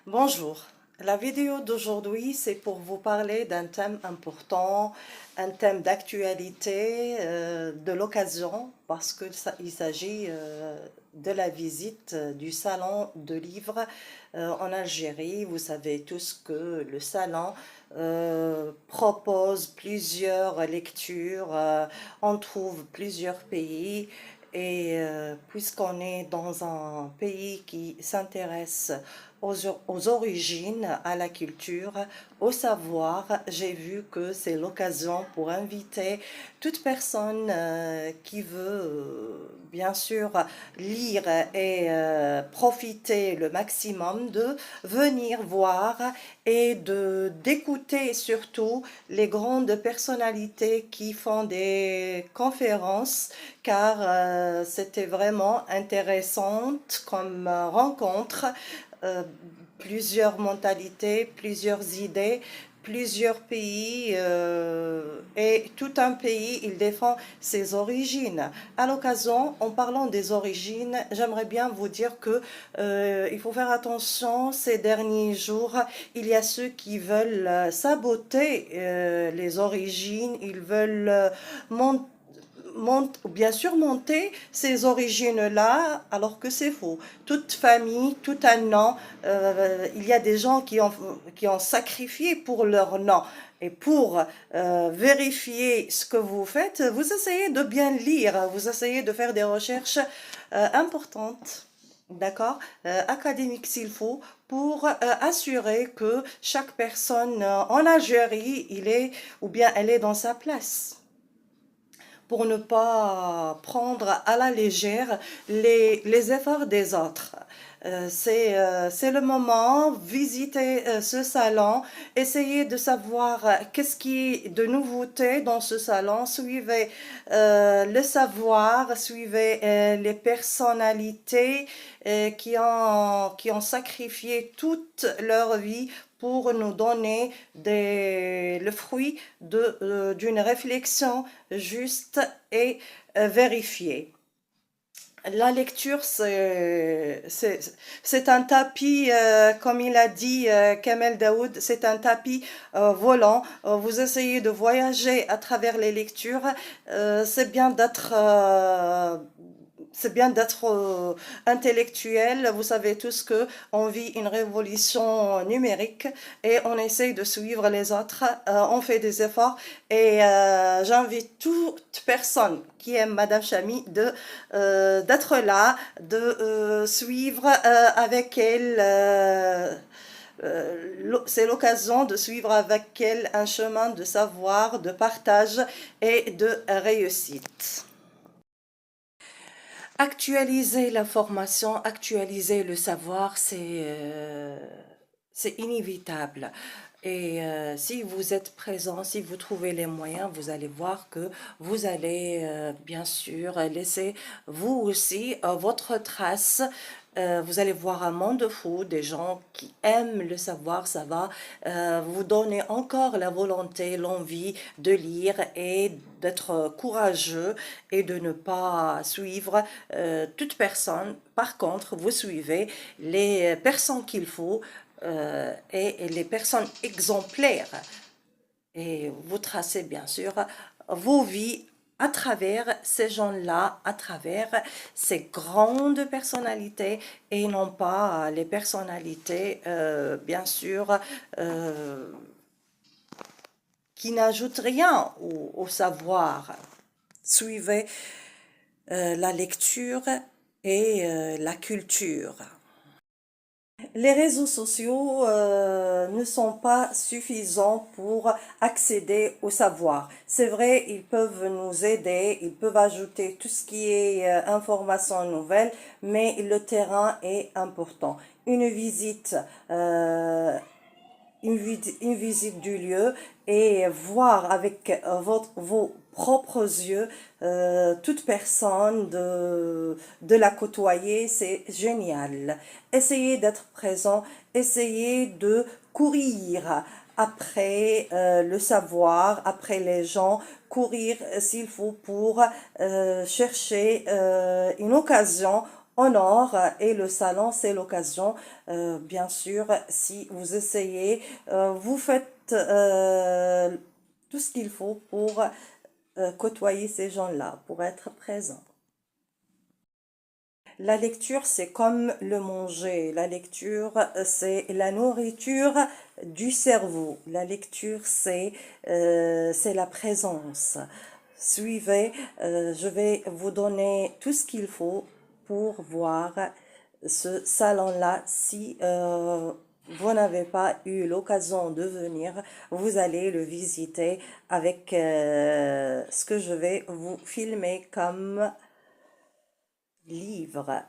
Bonjour, la vidéo d'aujourd'hui c'est pour vous parler d'un thème important, un thème d'actualité, de l'occasion parce que il s'agit de la visite du salon de livres en Algérie. Vous savez tous que le salon propose plusieurs lectures, on trouve plusieurs pays. Et puisqu'on est dans un pays qui s'intéresse aux origines, à la culture, au savoir, j'ai vu que c'est l'occasion pour inviter toute personne qui veut bien sûr lire et profiter le maximum de venir voir et de d'écouter surtout les grandes personnalités qui font des conférences car c'était vraiment intéressante comme rencontre, euh, plusieurs mentalités, plusieurs idées, plusieurs pays et tout un pays, il défend ses origines. À l'occasion, en parlant des origines, j'aimerais bien vous dire que il faut faire attention ces derniers jours. Il y a ceux qui veulent saboter les origines, ils veulent monter bien sûr monter ces origines-là, alors que c'est faux. Toute famille, tout un nom, il y a des gens qui ont sacrifié pour leur nom. Et pour vérifier ce que vous faites, vous essayez de bien lire, vous essayez de faire des recherches importantes, d'accord, académiques s'il faut, pour assurer que chaque personne en Algérie, il est ou bien elle est dans sa place pour ne pas prendre à la légère les efforts des autres. C'est le moment, visiter ce salon, essayer de savoir qu'est-ce qui est de nouveauté dans ce salon, suivez le savoir, suivez les personnalités qui ont sacrifié toute leur vie pour nous donner le fruit d'une réflexion juste et vérifiée. La lecture, c'est un tapis, comme il a dit Kamel Daoud, c'est un tapis volant. Vous essayez de voyager à travers les lectures. C'est bien d'être intellectuel. Vous savez tous que on vit une révolution numérique et on essaye de suivre les autres. On fait des efforts et j'invite toute personne qui aime Madame Chami d'être là, de suivre avec elle. C'est l'occasion de suivre avec elle un chemin de savoir, de partage et de réussite. Actualiser l'information, actualiser le savoir, c'est inévitable. Et si vous êtes présent, si vous trouvez les moyens, vous allez voir que vous allez bien sûr laisser vous aussi votre trace. Vous allez voir un monde fou, des gens qui aiment le savoir, ça va vous donner encore la volonté, l'envie de lire et d'être courageux et de ne pas suivre toute personne. Par contre, vous suivez les personnes qu'il faut et les personnes exemplaires. Et vous tracez bien sûr vos vies à travers ces gens-là, à travers ces grandes personnalités et non pas les personnalités, bien sûr, qui n'ajoutent rien au savoir. Suivez la lecture et la culture. Les réseaux sociaux ne sont pas suffisants pour accéder au savoir. C'est vrai, ils peuvent nous aider, ils peuvent ajouter tout ce qui est information nouvelle, mais le terrain est important. Une visite une visite du lieu et voir avec vos propres yeux toute personne, de la côtoyer, c'est génial. Essayez d'être présent, essayez de courir après le savoir, après les gens, courir s'il faut pour chercher une occasion en or et le salon, c'est l'occasion. Bien sûr, si vous essayez, vous faites tout ce qu'il faut pour côtoyer ces gens-là, pour être présent. La lecture, c'est comme le manger. La lecture, c'est la nourriture du cerveau. La lecture, c'est la présence. Suivez, je vais vous donner tout ce qu'il faut pour voir ce salon-là. Si vous n'avez pas eu l'occasion de venir, vous allez le visiter avec ce que je vais vous filmer comme livre.